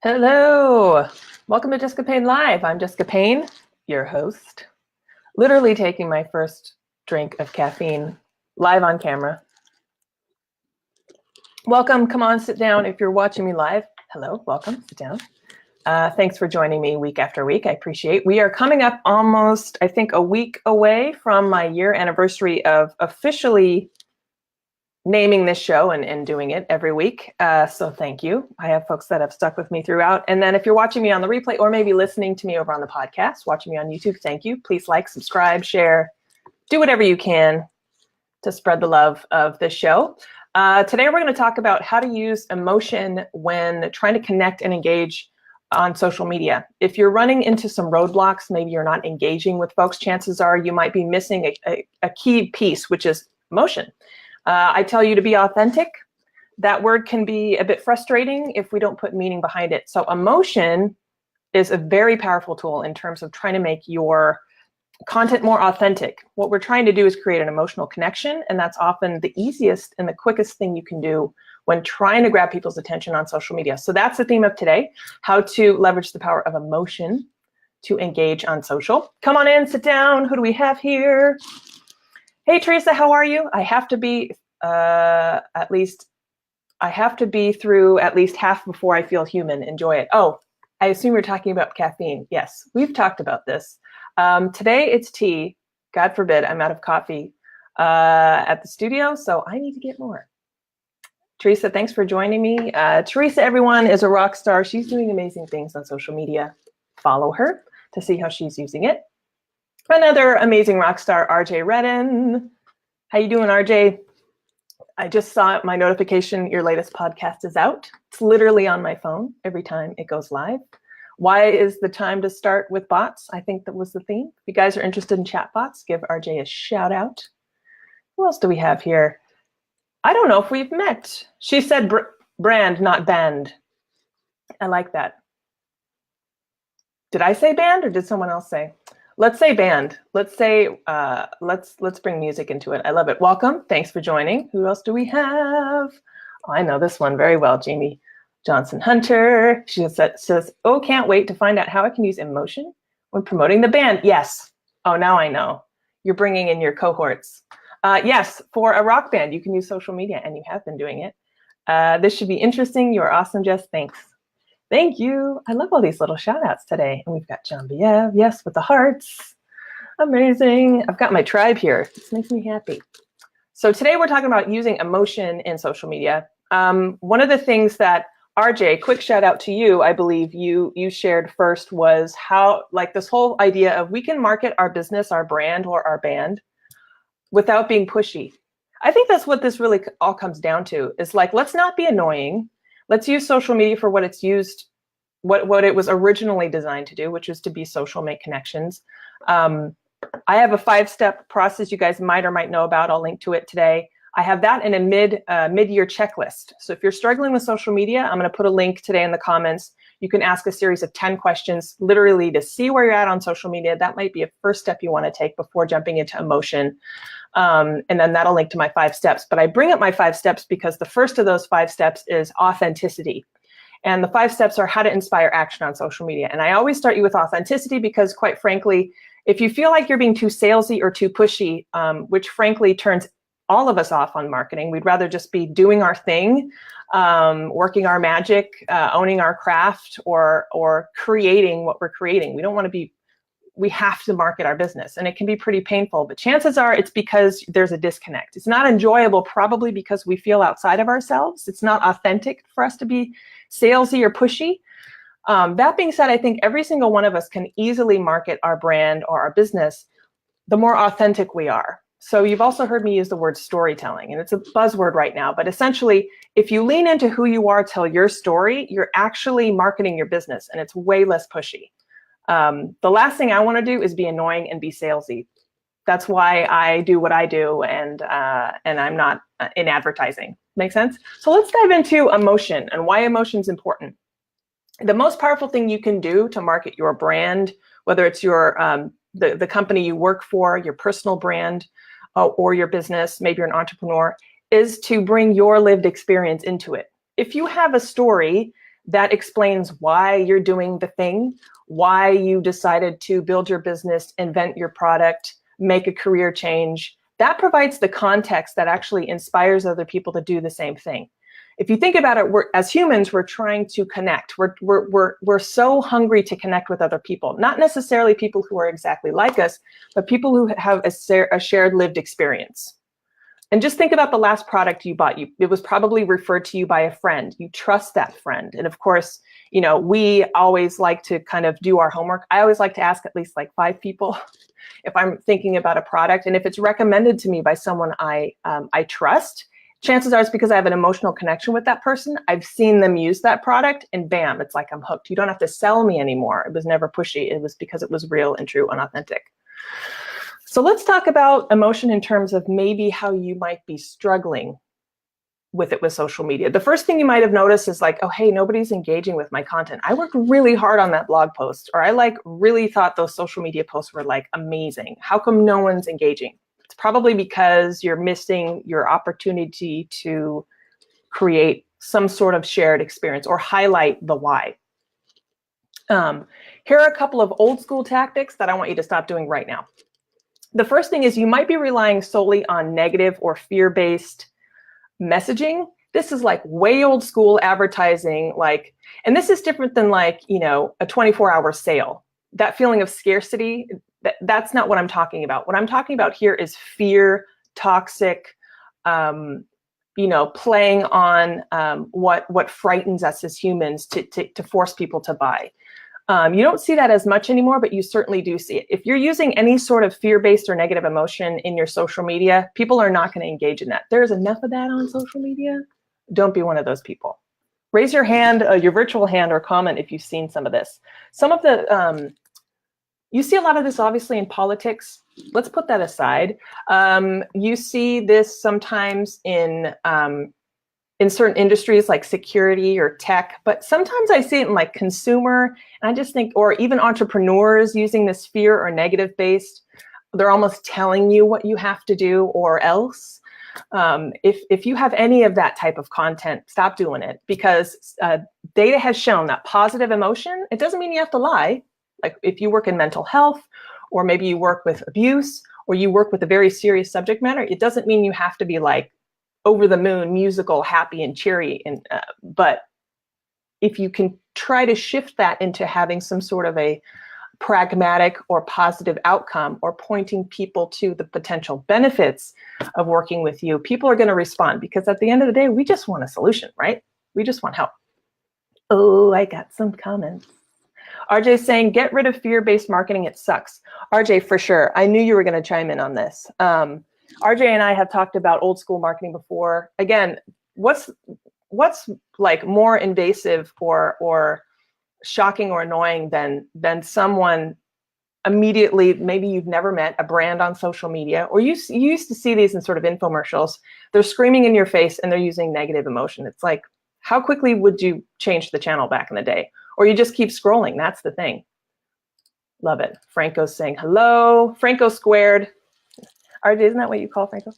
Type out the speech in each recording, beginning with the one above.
Hello, welcome to Jessica Payne Live. I'm Jessica Payne, your host, literally taking my first drink of caffeine live on camera. Welcome, come on, sit down. If you're watching me live, hello, welcome, sit down. Thanks for joining me week after week, I appreciate. We are coming up almost, I think, a week away from my year anniversary of officially naming this show and doing it every week. So thank you. I have folks that have stuck with me throughout. And then if you're watching me on the replay or maybe listening to me over on the podcast, watching me on YouTube, thank you. Please like, subscribe, share, do whatever you can to spread the love of this show. Today, we're going to talk about how to use emotion when trying to connect and engage on social media. If you're running into some roadblocks, maybe you're not engaging with folks, chances are you might be missing a key piece, which is emotion. I tell you to be authentic. That word can be a bit frustrating if we don't put meaning behind it. So emotion is a very powerful tool in terms of trying to make your content more authentic. What we're trying to do is create an emotional connection, and that's often the easiest and the quickest thing you can do when trying to grab people's attention on social media. So that's the theme of today, how to leverage the power of emotion to engage on social. Come on in, sit down. Who do we have here? Hey, Teresa, how are you? I have to be through at least half before I feel human. Enjoy it. Oh, I assume you're talking about caffeine. Yes, we've talked about this. Today it's tea. God forbid, I'm out of coffee at the studio, so I need to get more. Teresa, thanks for joining me. Teresa, everyone, is a rock star. She's doing amazing things on social media. Follow her to see how she's using it. Another amazing rock star, RJ Redden. How you doing, RJ? I just saw my notification, your latest podcast is out. It's literally on my phone every time it goes live. Why is the time to start with bots? I think that was the theme. If you guys are interested in chat bots, give RJ a shout out. Who else do we have here? I don't know if we've met. She said brand, not band. I like that. Did I say band or did someone else say? Let's say band. Let's say, let's bring music into it. I love it. Welcome. Thanks for joining. Who else do we have? Oh, I know this one very well. Jamie Johnson Hunter. She says, oh, can't wait to find out how I can use emotion when promoting the band. Yes. Oh, now I know. You're bringing in your cohorts. Yes, for a rock band, you can use social media, and you have been doing it. This should be interesting. You're awesome, Jess. Thanks. Thank you. I love all these little shout outs today. And we've got John Biev, yes, with the hearts. Amazing. I've got my tribe here. This makes me happy. So today we're talking about using emotion in social media. One of the things that RJ, quick shout out to you, I believe you shared first was how, like, this whole idea of we can market our business, our brand, or our band without being pushy. I think that's what this really all comes down to, is like, let's not be annoying. Let's use social media for what it's used, what it was originally designed to do, which is to be social, make connections. I have a 5-step process you guys might or might know about. I'll link to it today. I have that in a mid-year checklist. So if you're struggling with social media, I'm going to put a link today in the comments. You can ask a series of 10 questions, literally to see where you're at on social media. That might be a first step you want to take before jumping into emotion. And then that'll link to my 5 steps. But I bring up my 5 steps because the first of those 5 steps is authenticity. And the 5 steps are how to inspire action on social media. And I always start you with authenticity because, quite frankly, if you feel like you're being too salesy or too pushy, which frankly turns all of us off on marketing, we'd rather just be doing our thing, working our magic, owning our craft, or creating what we're creating. We don't want to be, we have to market our business, and it can be pretty painful, but chances are it's because there's a disconnect. It's not enjoyable, probably because we feel outside of ourselves. It's not authentic for us to be salesy or pushy. That being said, I think every single one of us can easily market our brand or our business the more authentic we are. So you've also heard me use the word storytelling, and it's a buzzword right now, but essentially, if you lean into who you are, tell your story, you're actually marketing your business, and it's way less pushy. The last thing I want to do is be annoying and be salesy. That's why I do what I do, and I'm not in advertising. Make sense? So let's dive into emotion and why emotion is important. The most powerful thing you can do to market your brand, whether it's your the company you work for, your personal brand, or your business, maybe you're an entrepreneur, is to bring your lived experience into it. If you have a story that explains why you're doing the thing, why you decided to build your business, invent your product, make a career change. That provides the context that actually inspires other people to do the same thing. If you think about it, as humans, we're trying to connect. We're so hungry to connect with other people, not necessarily people who are exactly like us, but people who have a shared lived experience. And just think about the last product you bought. It was probably referred to you by a friend. You trust that friend. And of course, you know, we always like to kind of do our homework. I always like to ask at least like 5 people if I'm thinking about a product. And if it's recommended to me by someone I trust, chances are it's because I have an emotional connection with that person. I've seen them use that product and bam, it's like I'm hooked. You don't have to sell me anymore. It was never pushy. It was because it was real and true and authentic. So let's talk about emotion in terms of maybe how you might be struggling with it with social media. The first thing you might have noticed is like, oh, hey, nobody's engaging with my content. I worked really hard on that blog post, or I like really thought those social media posts were like amazing. How come no one's engaging? It's probably because you're missing your opportunity to create some sort of shared experience or highlight the why. Here are a couple of old school tactics that I want you to stop doing right now. The first thing is you might be relying solely on negative or fear-based messaging. This is like way old school advertising, like, and this is different than like, you know, a 24-hour sale. That feeling of scarcity, that's not what I'm talking about. What I'm talking about here is fear, toxic, you know, playing on what frightens us as humans to force people to buy. You don't see that as much anymore, but you certainly do see it. If you're using any sort of fear-based or negative emotion in your social media, people are not going to engage in that. There's enough of that on social media. Don't be one of those people. Raise your hand, your virtual hand, or comment if you've seen some of this. Some of the, you see a lot of this obviously in politics. Let's put that aside. You see this sometimes in certain industries like security or tech, but sometimes I see it in like consumer, and I just think, or even entrepreneurs using this fear or negative based, they're almost telling you what you have to do or else. If you have any of that type of content, stop doing it, because data has shown that positive emotion, it doesn't mean you have to lie. Like if you work in mental health, or maybe you work with abuse, or you work with a very serious subject matter, it doesn't mean you have to be like over the moon, musical, happy and cheery. And but if you can try to shift that into having some sort of a pragmatic or positive outcome, or pointing people to the potential benefits of working with you, people are going to respond, because at the end of the day, we just want a solution, right? We just want help. Oh, I got some comments. RJ saying, get rid of fear-based marketing. It sucks. RJ, for sure. I knew you were going to chime in on this. RJ and I have talked about old school marketing before. Again, what's like more invasive or shocking or annoying than someone immediately, maybe you've never met a brand on social media, or you used to see these in sort of infomercials. They're screaming in your face and they're using negative emotion. It's like, how quickly would you change the channel back in the day? Or you just keep scrolling. That's the thing. Love it. Franco's saying hello. Franco squared. RJ, isn't that what you call Franco?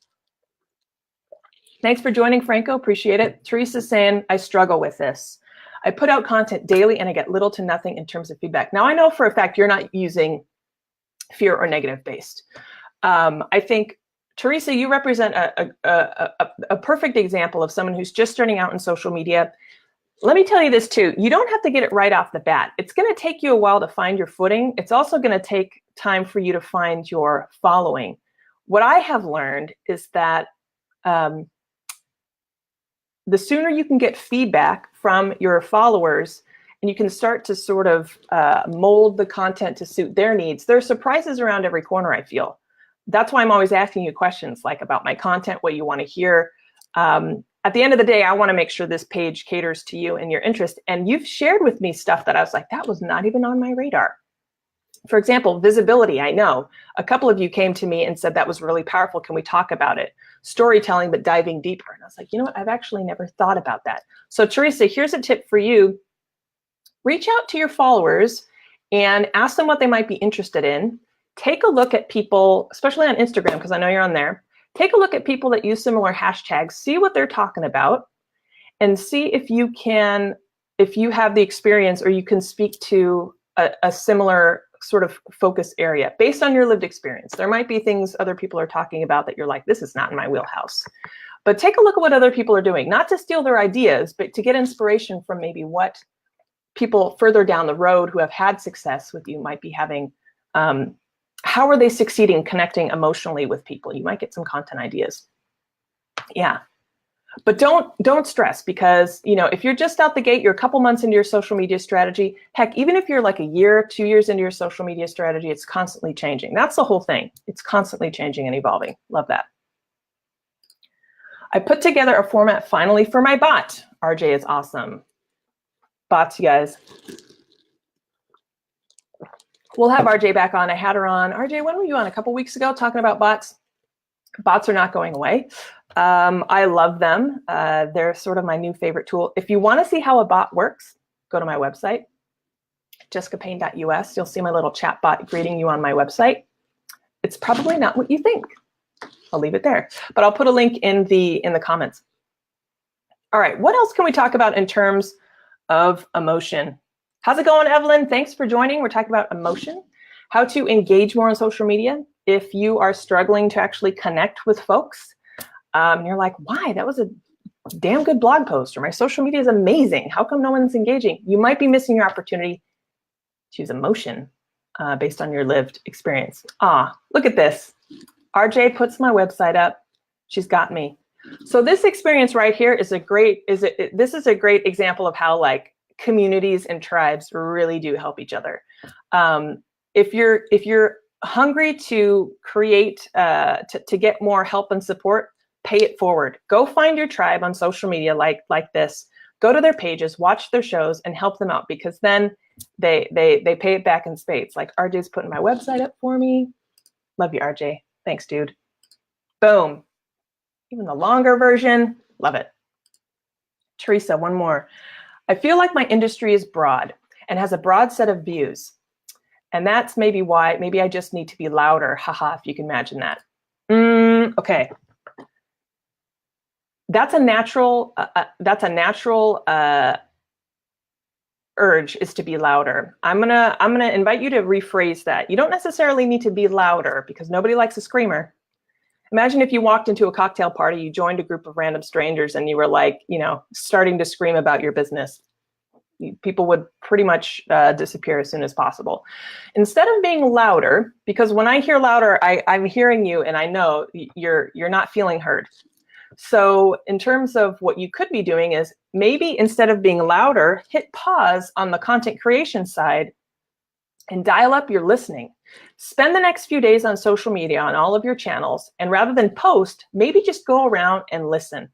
Thanks for joining, Franco. Appreciate it. Teresa's saying, I struggle with this. I put out content daily and I get little to nothing in terms of feedback. Now, I know for a fact you're not using fear or negative based. I think, Teresa, you represent a perfect example of someone who's just starting out in social media. Let me tell you this too. You don't have to get it right off the bat. It's going to take you a while to find your footing. It's also going to take time for you to find your following. What I have learned is that the sooner you can get feedback from your followers, and you can start to sort of mold the content to suit their needs, there are surprises around every corner, I feel. That's why I'm always asking you questions like about my content, what you want to hear. At the end of the day, I want to make sure this page caters to you and your interest. And you've shared with me stuff that I was like, that was not even on my radar. For example, visibility, I know. A couple of you came to me and said that was really powerful. Can we talk about it? Storytelling, but diving deeper. And I was like, you know what? I've actually never thought about that. So Teresa, here's a tip for you. Reach out to your followers and ask them what they might be interested in. Take a look at people, especially on Instagram, because I know you're on there. Take a look at people that use similar hashtags, see what they're talking about, and see if you can if you have the experience or you can speak to a similar sort of focus area based on your lived experience. There might be things other people are talking about that you're like, this is not in my wheelhouse. But take a look at what other people are doing, not to steal their ideas, but to get inspiration from maybe what people further down the road who have had success with you might be having. How are they succeeding connecting emotionally with people? You might get some content ideas. Yeah. But don't stress, because if you're just out the gate, you're a couple months into your social media strategy, heck, even if you're like a year, 2 years into your social media strategy, it's constantly changing. That's the whole thing. It's constantly changing and evolving. Love that. I put together a format finally for my bot. RJ is awesome. Bots, you guys. We'll have RJ back on. I had her on. RJ, when were you on? A couple weeks ago talking about bots. Bots are not going away. I love them. They're sort of my new favorite tool. If you want to see how a bot works, go to my website, jessicapayne.us. You'll see my little chat bot greeting you on my website. It's probably not what you think. I'll leave it there, but I'll put a link in the comments. All right, what else can we talk about in terms of emotion? How's it going, Evelyn? Thanks for joining. We're talking about emotion, how to engage more on social media. If you are struggling to actually connect with folks, and you're like, why? That was a damn good blog post, or my social media is amazing. How come no one's engaging? You might be missing your opportunity to use emotion based on your lived experience. Look at this. RJ puts my website up. She's got me. So this experience right here is this is a great example of how like communities and tribes really do help each other. If you're hungry to create, to get more help and support, pay it forward. Go find your tribe on social media like this. Go to their pages, watch their shows, and help them out, because then they pay it back in spades. Like RJ's putting my website up for me. Love you, RJ. Thanks, dude. Boom. Even the longer version, love it. Teresa, one more. I feel like my industry is broad and has a broad set of views. And that's maybe why, maybe I just need to be louder. Haha, if you can imagine that. Okay. That's a natural urge, is to be louder. I'm gonna invite you to rephrase that. You don't necessarily need to be louder, because nobody likes a screamer. Imagine if you walked into a cocktail party, you joined a group of random strangers, and you were like, starting to scream about your business. People would pretty much disappear as soon as possible. Instead of being louder, because when I hear louder, I'm hearing you, and I know you're not feeling heard. So in terms of what you could be doing is, maybe instead of being louder, hit pause on the content creation side and dial up your listening. Spend the next few days on social media on all of your channels, and rather than post, maybe just go around and listen.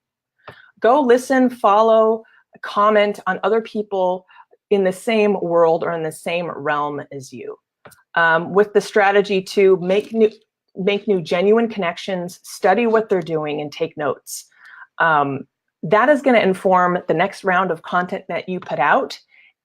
Go listen, follow, comment on other people in the same world or in the same realm as you, with the strategy to make new genuine connections, study what they're doing, and take notes. That is going to inform the next round of content that you put out.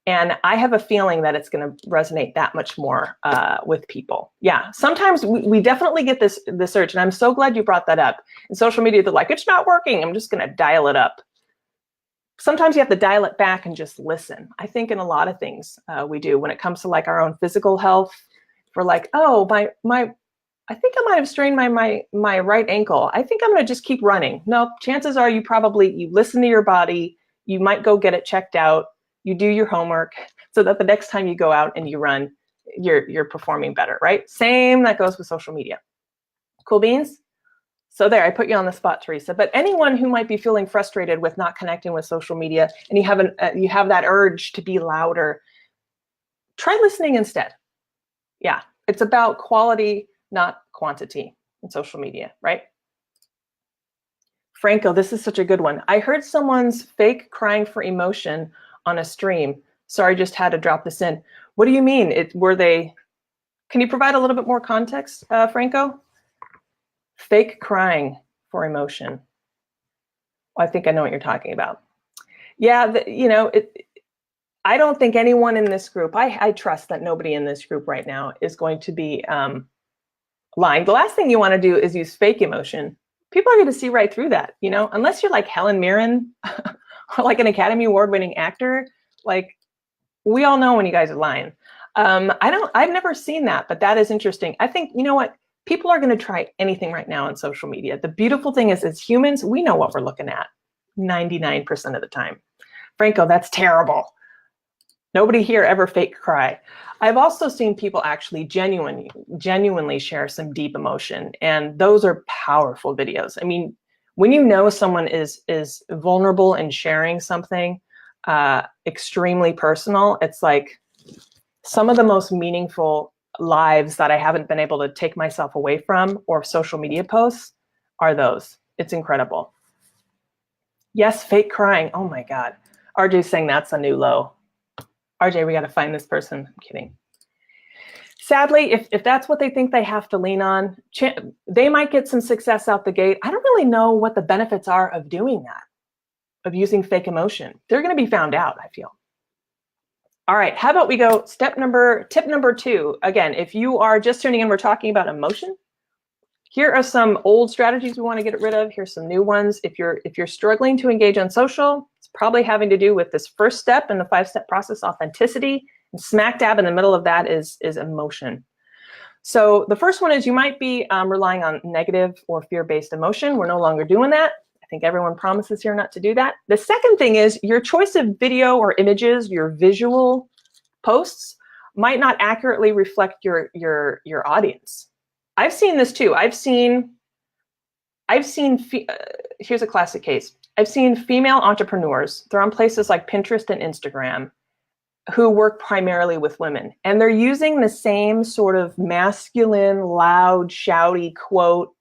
And I have a feeling that it's going to resonate that much more with people. Yeah, sometimes we definitely get this urge, and I'm so glad you brought that up. In social media, they're like, it's not working, I'm just going to dial it up. Sometimes you have to dial it back and just listen. I think in a lot of things we do, when it comes to like our own physical health, we're like, oh, I think I might have strained my right ankle. I think I'm going to just keep running. No, chances are you listen to your body. You might go get it checked out. You do your homework so that the next time you go out and you run, you're performing better, right? Same that goes with social media. Cool beans? So there, I put you on the spot, Teresa. But anyone who might be feeling frustrated with not connecting with social media, and you have that urge to be louder, try listening instead. Yeah, it's about quality, not quantity in social media, right? Franco, this is such a good one. I heard someone's fake crying for emotion on a stream. Sorry, just had to drop this in. What do you mean? Can you provide a little bit more context, Franco? Fake crying for emotion. Well, I think I know what you're talking about. Yeah, I don't think anyone in this group, I trust that nobody in this group right now is going to be lying. The last thing you want to do is use fake emotion. People are going to see right through that, unless you're like Helen Mirren or like an Academy Award winning actor. Like, we all know when you guys are lying. I've never seen that, but that is interesting. I think, you know what? People are going to try anything right now on social media. The beautiful thing is, as humans, we know what we're looking at 99% of the time. Franco, that's terrible. Nobody here ever fake cry. I've also seen people actually genuinely share some deep emotion, and those are powerful videos. I mean, when you know someone is vulnerable and sharing something extremely personal, it's like some of the most meaningful lives that I haven't been able to take myself away from, or social media posts, are those. It's incredible. Yes, fake crying. Oh my God. RJ's saying that's a new low. RJ, we got to find this person. I'm kidding. Sadly, if that's what they think they have to lean on, they might get some success out the gate. I don't really know what the benefits are of doing that, of using fake emotion. They're going to be found out, I feel. All right, how about we go tip number 2. Again, if you are just tuning in, we're talking about emotion. Here are some old strategies we want to get rid of. Here's some new ones. If you're struggling to engage on social, it's probably having to do with this first step in the 5-step process, authenticity. And smack dab in the middle of that is emotion. So the first one is you might be relying on negative or fear-based emotion. We're no longer doing that. I think everyone promises here not to do that. The second thing is your choice of video or images, your visual posts, might not accurately reflect your audience. I've seen this too. I've seen here's a classic case. I've seen female entrepreneurs, they're on places like Pinterest and Instagram, who work primarily with women. And they're using the same sort of masculine, loud, shouty quote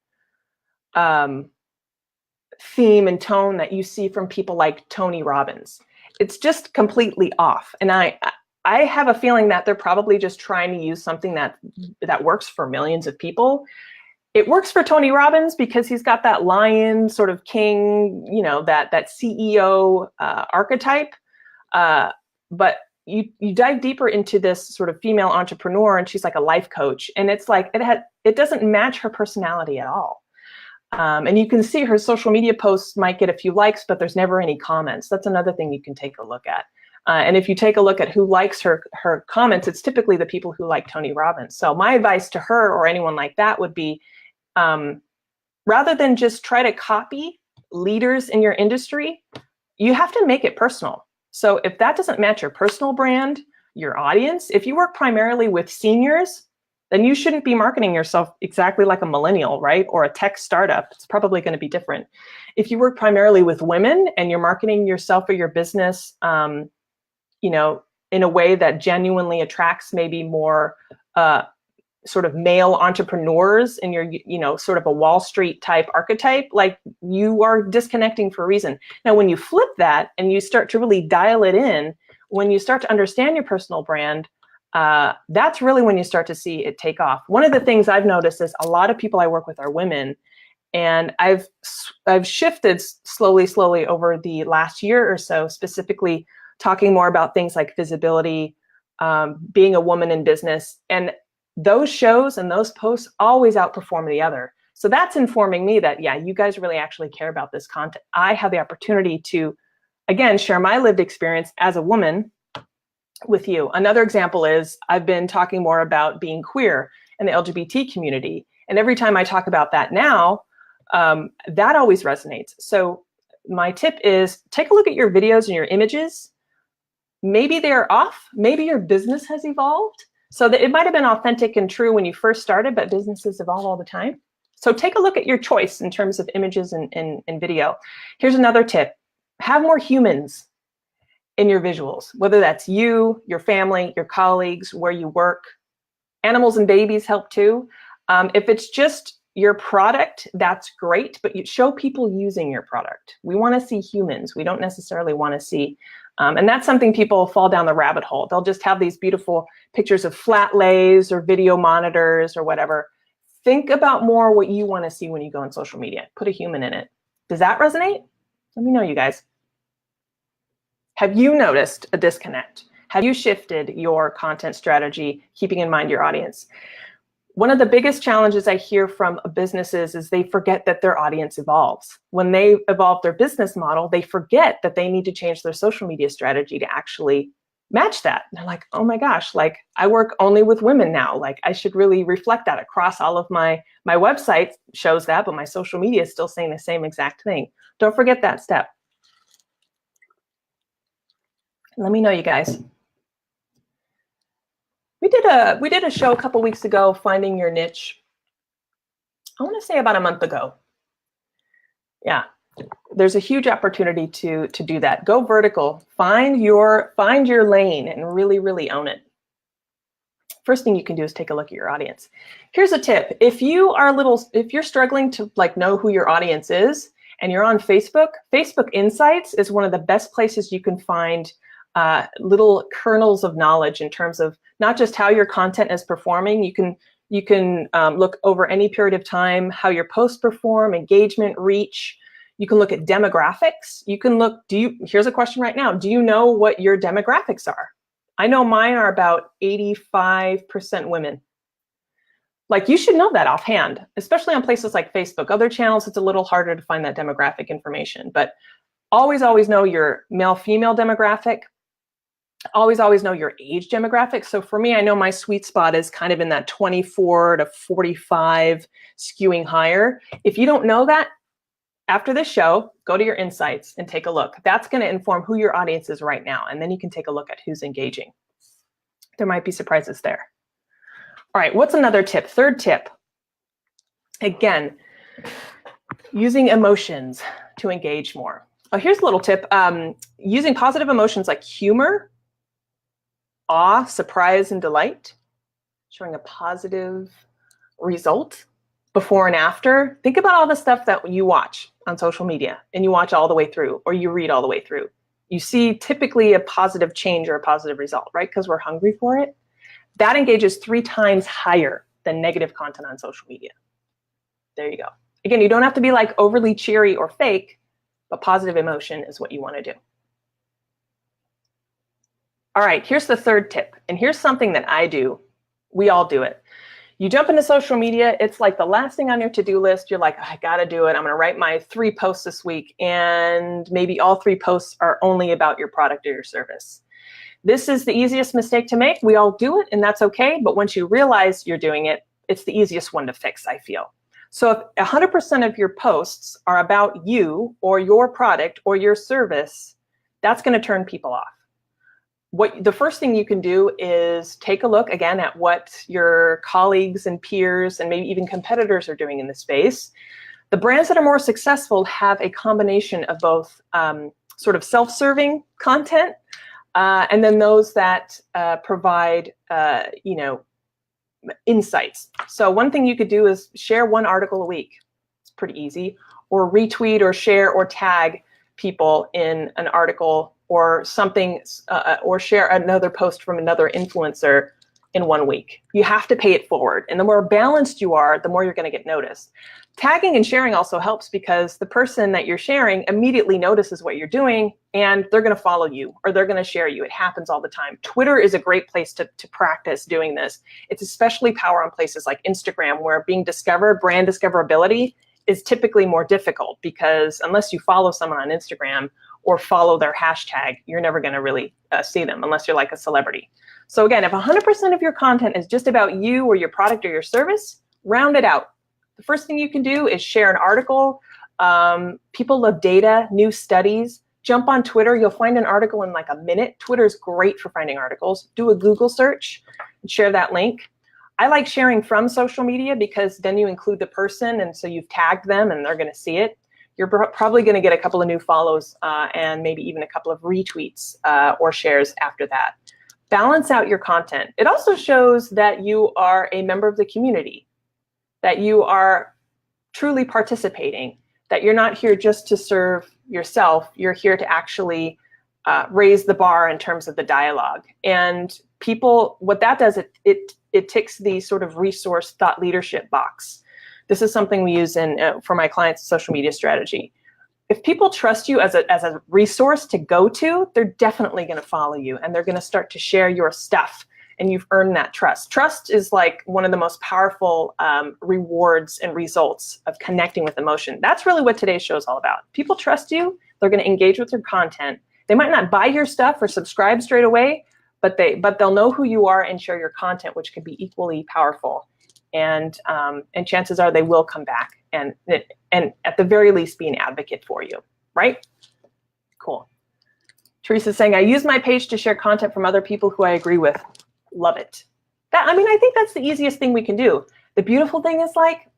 theme and tone that you see from people like Tony Robbins. It's just completely off. And I have a feeling that they're probably just trying to use something that works for millions of people. It works for Tony Robbins because he's got that lion sort of king, you know, that CEO archetype. But you dive deeper into this sort of female entrepreneur, and she's like a life coach, and it's like it doesn't match her personality at all. And you can see her social media posts might get a few likes, but there's never any comments. That's another thing you can take a look at. And if you take a look at who likes her comments, it's typically the people who like Tony Robbins. So my advice to her or anyone like that would be, rather than just try to copy leaders in your industry, you have to make it personal. So if that doesn't match your personal brand, your audience, if you work primarily with seniors, then you shouldn't be marketing yourself exactly like a millennial, right? Or a tech startup. It's probably going to be different. If you work primarily with women and you're marketing yourself or your business, you know, in a way that genuinely attracts maybe more sort of male entrepreneurs in your, you know, sort of a Wall Street type archetype, like, you are disconnecting for a reason. Now, when you flip that and you start to really dial it in, when you start to understand your personal brand, that's really when you start to see it take off. One of the things I've noticed is a lot of people I work with are women, and I've shifted slowly over the last year or so, specifically talking more about things like visibility, being a woman in business, and those shows and those posts always outperform the other. So that's informing me that, yeah, you guys really actually care about this content. I have the opportunity to, again, share my lived experience as a woman with you. Another example is I've been talking more about being queer in the LGBT community. And every time I talk about that now, that always resonates. So my tip is take a look at your videos and your images. Maybe they're off. Maybe your business has evolved. So that it might have been authentic and true when you first started, but businesses evolve all the time. So take a look at your choice in terms of images and video. Here's another tip. Have more humans in your visuals, whether that's you, your family, your colleagues, where you work. Animals and babies help too. If it's just your product, that's great, but you show people using your product. We want to see humans. We don't necessarily want to see, and that's something people fall down the rabbit hole. They'll just have these beautiful pictures of flat lays or video monitors or whatever. Think about more what you want to see when you go on social media. Put a human in it. Does that resonate? Let me know, you guys. Have you noticed a disconnect? Have you shifted your content strategy, keeping in mind your audience? One of the biggest challenges I hear from businesses is they forget that their audience evolves. When they evolve their business model, they forget that they need to change their social media strategy to actually match that. And they're like, oh my gosh, like I work only with women now. Like I should really reflect that across all of my website shows that, but my social media is still saying the same exact thing. Don't forget that step. Let me know, you guys. We did a show a couple weeks ago, Finding Your Niche. I want to say about a month ago. Yeah, there's a huge opportunity to do that. Go vertical. Find your lane and really, really own it. First thing you can do is take a look at your audience. Here's a tip. If you're struggling to like know who your audience is and you're on Facebook, Facebook Insights is one of the best places you can find little kernels of knowledge in terms of not just how your content is performing. You can look over any period of time how your posts perform, engagement, reach. You can look at demographics. You can look, here's a question right now. Do you know what your demographics are? I know mine are about 85% women. Like you should know that offhand, especially on places like Facebook. Other channels, it's a little harder to find that demographic information, but always know your male-female demographic. Always know your age demographic. So for me, I know my sweet spot is kind of in that 24 to 45, skewing higher. If you don't know that, after this show, go to your insights and take a look. That's going to inform who your audience is right now. And then you can take a look at who's engaging. There might be surprises there. All right, what's another tip? Third tip. Again, using emotions to engage more. Oh, here's a little tip. Using positive emotions like humor, awe, surprise, and delight, showing a positive result before and after. Think about all the stuff that you watch on social media and you watch all the way through or you read all the way through. You see typically a positive change or a positive result, right? Because we're hungry for it. That engages 3 times higher than negative content on social media. There you go. Again, you don't have to be like overly cheery or fake, but positive emotion is what you want to do. All right, here's the third tip. And here's something that I do. We all do it. You jump into social media, it's like the last thing on your to-do list. You're like, I gotta do it. I'm gonna write my 3 posts this week. And maybe all 3 posts are only about your product or your service. This is the easiest mistake to make. We all do it and that's okay. But once you realize you're doing it, it's the easiest one to fix, I feel. So if 100% of your posts are about you or your product or your service, that's gonna turn people off. The first thing you can do is take a look again at what your colleagues and peers and maybe even competitors are doing in the space. The brands that are more successful have a combination of both sort of self-serving content and then those that provide, insights. So one thing you could do is share 1 article a week. It's pretty easy. Or retweet or share or tag people in an article or something, or share another post from another influencer in 1 week. You have to pay it forward. And the more balanced you are, the more you're going to get noticed. Tagging and sharing also helps because the person that you're sharing immediately notices what you're doing and they're going to follow you or they're going to share you. It happens all the time. Twitter is a great place to practice doing this. It's especially power on places like Instagram where being discovered, brand discoverability is typically more difficult because unless you follow someone on Instagram or follow their hashtag, you're never going to really see them unless you're like a celebrity. So again, if 100% of your content is just about you or your product or your service, round it out. The first thing you can do is share an article. People love data, new studies. Jump on Twitter. You'll find an article in like a minute. Twitter is great for finding articles. Do a Google search and share that link. I like sharing from social media because then you include the person and so you've tagged them and they're going to see it. You're probably going to get a couple of new follows and maybe even a couple of retweets or shares after that. Balance out your content. It also shows that you are a member of the community, that you are truly participating, that you're not here just to serve yourself. You're here to actually raise the bar in terms of the dialogue. And people, what that does, it ticks the sort of resource thought leadership box. This is something we use for my clients' social media strategy. If people trust you as a resource to go to, they're definitely going to follow you and they're going to start to share your stuff and you've earned that trust. Trust is like one of the most powerful rewards and results of connecting with emotion. That's really what today's show is all about. People trust you. They're going to engage with your content. They might not buy your stuff or subscribe straight away, but they'll know who you are and share your content, which can be equally powerful. And chances are they will come back and at the very least be an advocate for you, right? Cool. Teresa's saying, I use my page to share content from other people who I agree with. Love it. I think that's the easiest thing we can do. The beautiful thing is, like,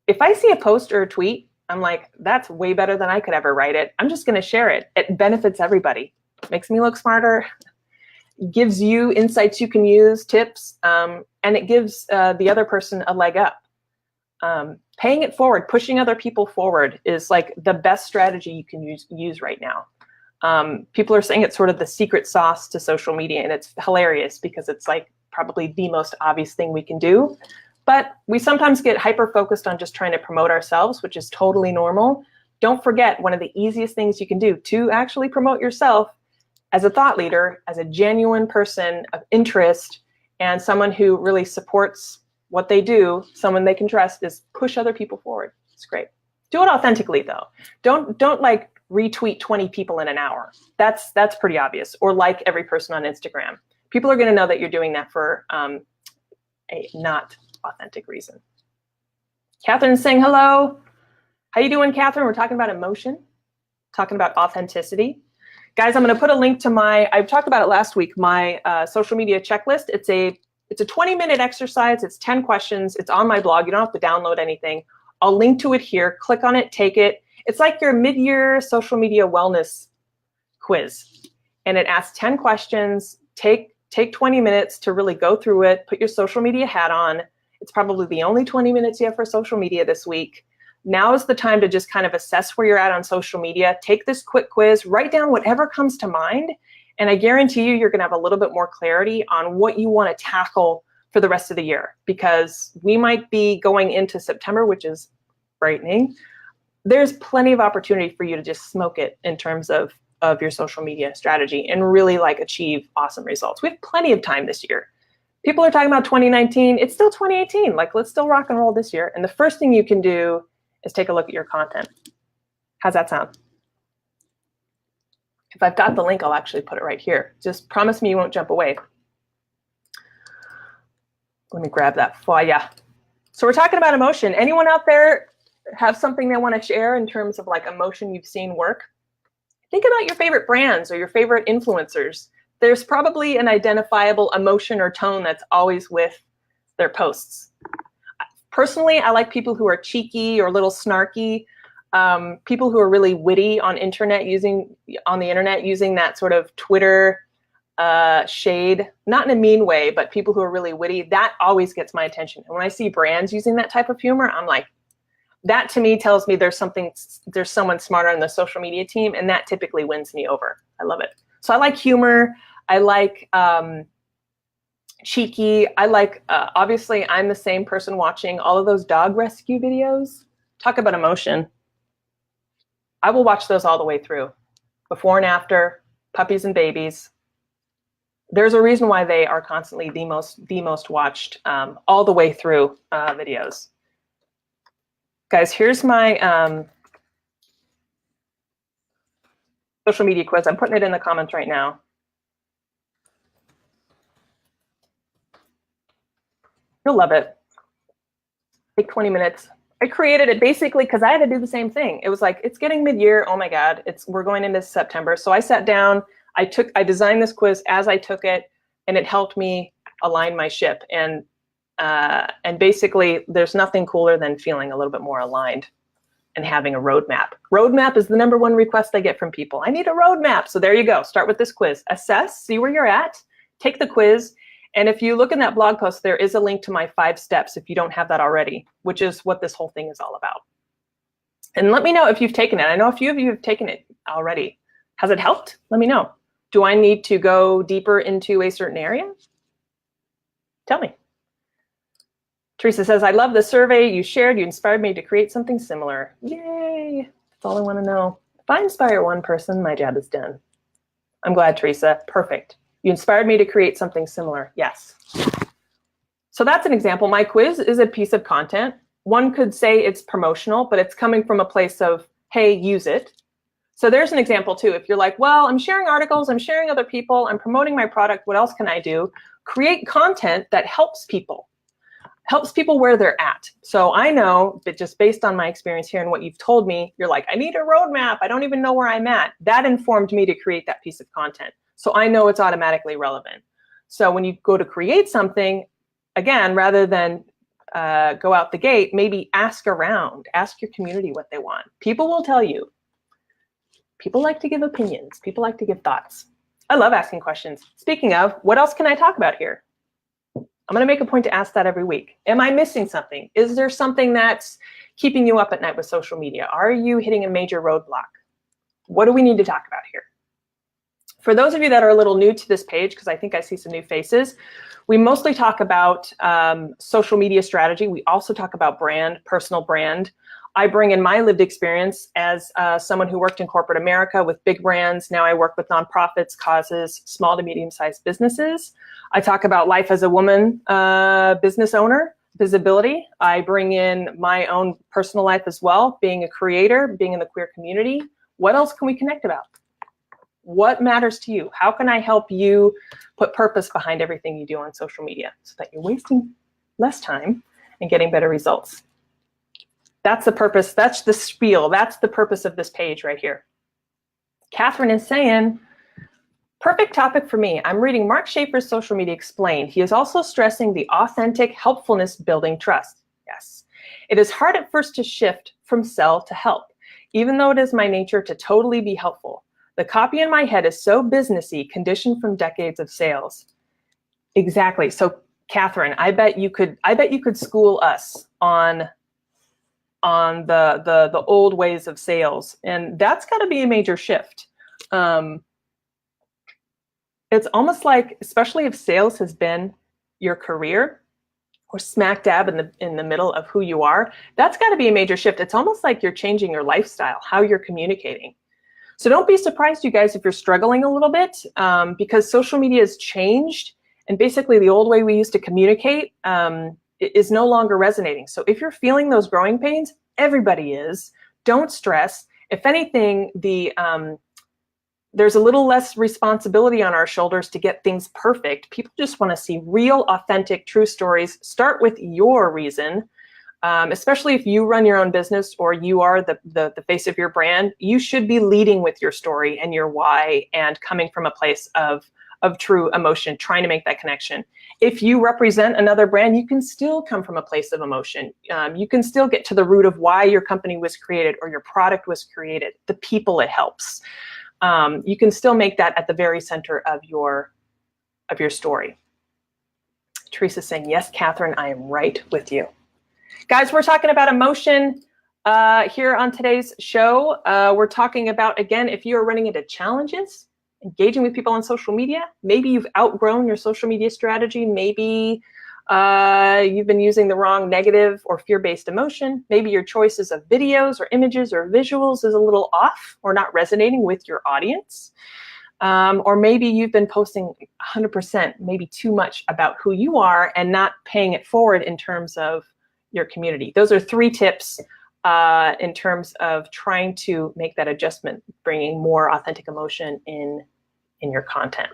if I see a post or a tweet, I'm like, that's way better than I could ever write it. I'm just going to share it. It benefits everybody. Makes me look smarter, gives you insights you can use, tips, and it gives the other person a leg up. Paying it forward, pushing other people forward is like the best strategy you can use right now. People are saying it's sort of the secret sauce to social media, and it's hilarious because it's like probably the most obvious thing we can do. But we sometimes get hyper-focused on just trying to promote ourselves, which is totally normal. Don't forget, one of the easiest things you can do to actually promote yourself as a thought leader, as a genuine person of interest, and someone who really supports what they do, someone they can trust, is push other people forward. It's great. Do it authentically, though. Don't like retweet 20 people in an hour. That's pretty obvious. Or like every person on Instagram. People are going to know that you're doing that for a not authentic reason. Catherine's saying hello. How you doing, Catherine? We're talking about emotion, talking about authenticity. Guys, I'm going to put a link to I talked about it last week, my social media checklist. It's a 20-minute exercise. It's 10 questions. It's on my blog. You don't have to download anything. I'll link to it here. Click on it, take it. It's like your mid-year social media wellness quiz. And it asks 10 questions. Take 20 minutes to really go through it. Put your social media hat on. It's probably the only 20 minutes you have for social media this week. Now is the time to just kind of assess where you're at on social media. Take this quick quiz, write down whatever comes to mind, and I guarantee you're going to have a little bit more clarity on what you want to tackle for the rest of the year, because we might be going into September, which is frightening. There's plenty of opportunity for you to just smoke it in terms of your social media strategy and really like achieve awesome results. We have plenty of time this year. People are talking about 2019. It's still 2018. Like, let's still rock and roll this year. And the first thing you can do is take a look at your content. How's that sound? If I've got the link, I'll actually put it right here. Just promise me you won't jump away. Let me grab that for you. So we're talking about emotion. Anyone out there have something they want to share in terms of like emotion you've seen work? Think about your favorite brands or your favorite influencers. There's probably an identifiable emotion or tone that's always with their posts. Personally, I like people who are cheeky or a little snarky, people who are really witty on the internet using that sort of Twitter shade, not in a mean way, but people who are really witty. That always gets my attention. And when I see brands using that type of humor, I'm like, that to me tells me there's someone smarter on the social media team, and that typically wins me over. I love it. So I like humor. I like cheeky. I like, obviously, I'm the same person watching all of those dog rescue videos. Talk about emotion. I will watch those all the way through, before and after, puppies and babies. There's a reason why they are constantly the most watched all the way through videos. Guys, here's my social media quiz. I'm putting it in the comments right now. You'll love it. Take 20 minutes. I created it basically because I had to do the same thing. It was like, it's getting mid-year. Oh my God, we're going into September. So I sat down, I designed this quiz as I took it, and it helped me align my ship. And basically, there's nothing cooler than feeling a little bit more aligned and having a roadmap. Roadmap is the #1 request I get from people. I need a roadmap. So there you go. Start with this quiz. Assess, see where you're at, take the quiz. And if you look in that blog post, there is a link to my 5 steps if you don't have that already, which is what this whole thing is all about. And let me know if you've taken it. I know a few of you have taken it already. Has it helped? Let me know. Do I need to go deeper into a certain area? Tell me. Teresa says, I love the survey you shared. You inspired me to create something similar. Yay. That's all I want to know. If I inspire one person, my job is done. I'm glad, Teresa. Perfect. You inspired me to create something similar. Yes. So that's an example. My quiz is a piece of content. One could say it's promotional, but it's coming from a place of, hey, use it. So there's an example too. If you're like, well, I'm sharing articles, I'm sharing other people, I'm promoting my product, what else can I do? Create content that helps people where they're at. So I know that just based on my experience here and what you've told me, you're like, I need a roadmap. I don't even know where I'm at. That informed me to create that piece of content. So I know it's automatically relevant. So when you go to create something, again, rather than go out the gate, maybe ask around, ask your community what they want. People will tell you. People like to give opinions. People like to give thoughts. I love asking questions. Speaking of, what else can I talk about here? I'm going to make a point to ask that every week. Am I missing something? Is there something that's keeping you up at night with social media? Are you hitting a major roadblock? What do we need to talk about here? For those of you that are a little new to this page, because I think I see some new faces, we mostly talk about social media strategy. We also talk about brand, personal brand. I bring in my lived experience as someone who worked in corporate America with big brands. Now I work with nonprofits, causes, small to medium-sized businesses. I talk about life as a woman, business owner, visibility. I bring in my own personal life as well, being a creator, being in the queer community. What else can we connect about? What matters to you? How can I help you put purpose behind everything you do on social media so that you're wasting less time and getting better results? That's the purpose. That's the spiel. That's the purpose of this page right here. Catherine is saying, perfect topic for me. I'm reading Mark Schaefer's Social Media Explained. He is also stressing the authentic helpfulness building trust. Yes. It is hard at first to shift from sell to help, even though it is my nature to totally be helpful. The copy in my head is so businessy, conditioned from decades of sales. Exactly. So Catherine, I bet you could school us on the old ways of sales, and that's got to be a major shift. It's almost like, especially if sales has been your career or smack dab in the middle of who you are, that's got to be a major shift. It's almost like you're changing your lifestyle, how you're communicating. So don't be surprised, you guys, if you're struggling a little bit, because social media has changed, and basically the old way we used to communicate is no longer resonating. So if you're feeling those growing pains, everybody is. Don't stress. If anything, there's a little less responsibility on our shoulders to get things perfect. People just want to see real, authentic, true stories. Start with your reason. Especially if you run your own business or you are the face of your brand, you should be leading with your story and your why and coming from a place of true emotion, trying to make that connection. If you represent another brand, you can still come from a place of emotion. You can still get to the root of why your company was created or your product was created, the people it helps. You can still make that at the very center of your story. Teresa's saying, yes, Catherine, I am right with you. Guys, we're talking about emotion here on today's show. We're talking about, again, if you're running into challenges, engaging with people on social media, maybe you've outgrown your social media strategy, maybe you've been using the wrong negative or fear-based emotion, maybe your choices of videos or images or visuals is a little off or not resonating with your audience. Or maybe you've been posting 100%, maybe too much about who you are and not paying it forward in terms of your community. Those are 3 tips in terms of trying to make that adjustment, bringing more authentic emotion in your content.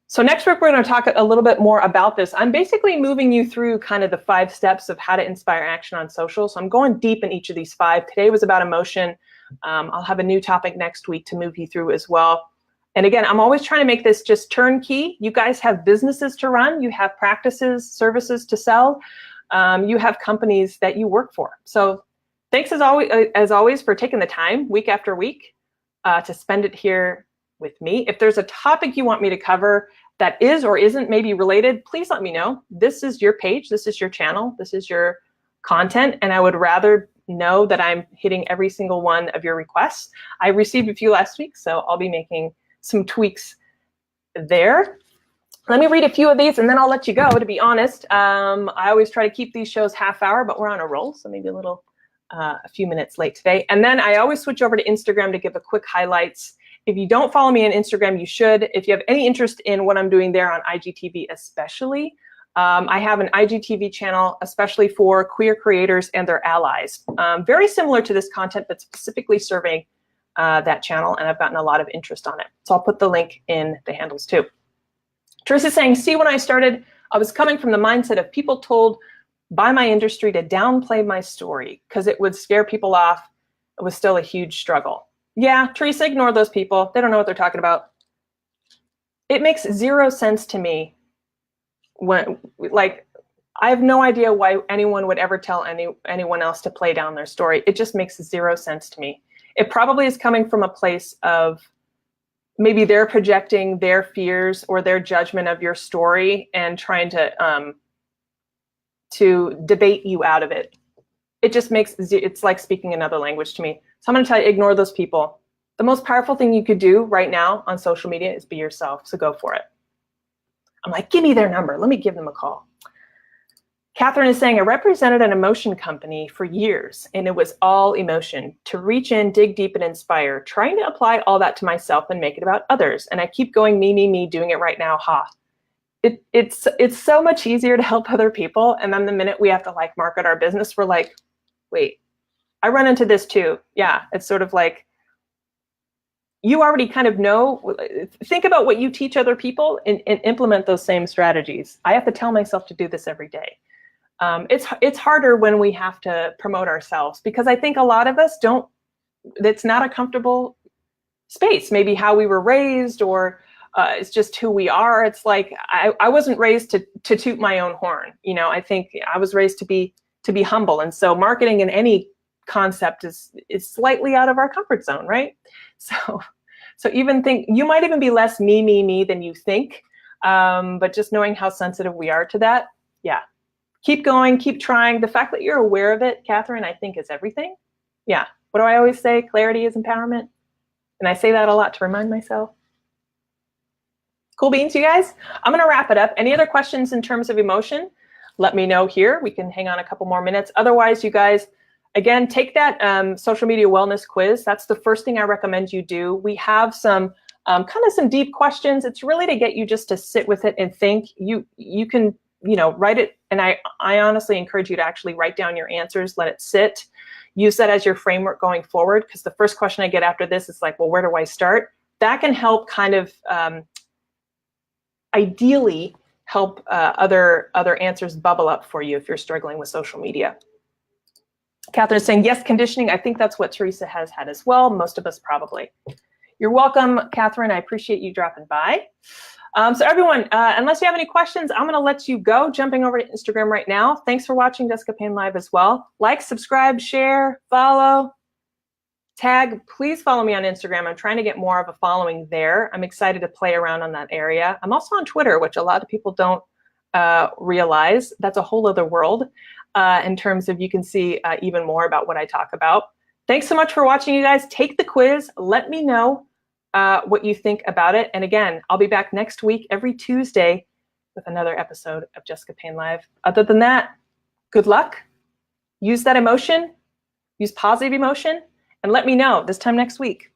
So next week, we're going to talk a little bit more about this. I'm basically moving you through kind of the 5 steps of how to inspire action on social. So I'm going deep in each of these 5. Today was about emotion. I'll have a new topic next week to move you through as well. And again, I'm always trying to make this just turnkey. You guys have businesses to run. You have practices, services to sell. You have companies that you work for. So thanks as always for taking the time week after week to spend it here with me. If there's a topic you want me to cover that is or isn't maybe related, please let me know. This is your page, this is your channel, this is your content, and I would rather know that I'm hitting every single one of your requests. I received a few last week, so I'll be making some tweaks there. Let me read a few of these and then I'll let you go, to be honest. I always try to keep these shows half hour, but we're on a roll, so maybe a few minutes late today. And then I always switch over to Instagram to give a quick highlights If you don't follow me on Instagram, you should. If you have any interest in what I'm doing there on IGTV especially, I have an IGTV channel especially for queer creators and their allies. Very similar to this content, but specifically serving that channel, and I've gotten a lot of interest on it. So I'll put the link in the handles too. Teresa's saying, see, when I started, I was coming from the mindset of people told by my industry to downplay my story because it would scare people off. It was still a huge struggle. Yeah, Teresa, ignore those people. They don't know what they're talking about. It makes zero sense to me when, like, I have no idea why anyone would ever tell anyone else to play down their story. It just makes zero sense to me. It probably is coming from a place of maybe they're projecting their fears or their judgment of your story and trying to debate you out of it. It just makes, it's like speaking another language to me. So I'm going to tell you, ignore those people. The most powerful thing you could do right now on social media is be yourself. So go for it. I'm like, give me their number. Let me give them a call. Catherine is saying, I represented an emotion company for years, and it was all emotion. To reach in, dig deep, and inspire, trying to apply all that to myself and make it about others. And I keep going, me, doing it right now, ha. It's so much easier to help other people. And then the minute we have to like market our business, we're like, wait, I run into this too. Yeah, it's sort of like, you already kind of know, think about what you teach other people and implement those same strategies. I have to tell myself to do this every day. It's harder when we have to promote ourselves because I think a lot of us don't, it's not a comfortable space, maybe how we were raised or it's just who we are. It's like, I wasn't raised to toot my own horn. You know, I think I was raised to be humble. And so marketing in any concept is slightly out of our comfort zone, right? So even think, you might even be less me than you think, but just knowing how sensitive we are to that, yeah. Keep going, keep trying. The fact that you're aware of it, Catherine, I think is everything. Yeah, what do I always say? Clarity is empowerment. And I say that a lot to remind myself. Cool beans, you guys. I'm gonna wrap it up. Any other questions in terms of emotion? Let me know here. We can hang on a couple more minutes. Otherwise, you guys, again, take that social media wellness quiz. That's the first thing I recommend you do. We have some kind of some deep questions. It's really to get you just to sit with it and think. You can, you know, write it. And I honestly encourage you to actually write down your answers, let it sit. Use that as your framework going forward. Because the first question I get after this is like, well, where do I start? That can help kind of ideally help other answers bubble up for you if you're struggling with social media. Catherine is saying, yes, conditioning. I think that's what Teresa has had as well. Most of us probably. You're welcome, Catherine. I appreciate you dropping by. So everyone, unless you have any questions, I'm going to let you go. Jumping over to Instagram right now. Thanks for watching Jessica Payne Live as well. Like, subscribe, share, follow, tag. Please follow me on Instagram. I'm trying to get more of a following there. I'm excited to play around on that area. I'm also on Twitter, which a lot of people don't realize. That's a whole other world in terms of you can see even more about what I talk about. Thanks so much for watching, you guys. Take the quiz. Let me know what you think about it. And again, I'll be back next week, every Tuesday, with another episode of Jessica Payne Live. Other than that, good luck. Use that emotion. Use positive emotion. And let me know this time next week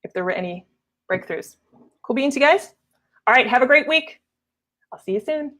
if there were any breakthroughs. Cool beans, you guys? All right, have a great week. I'll see you soon.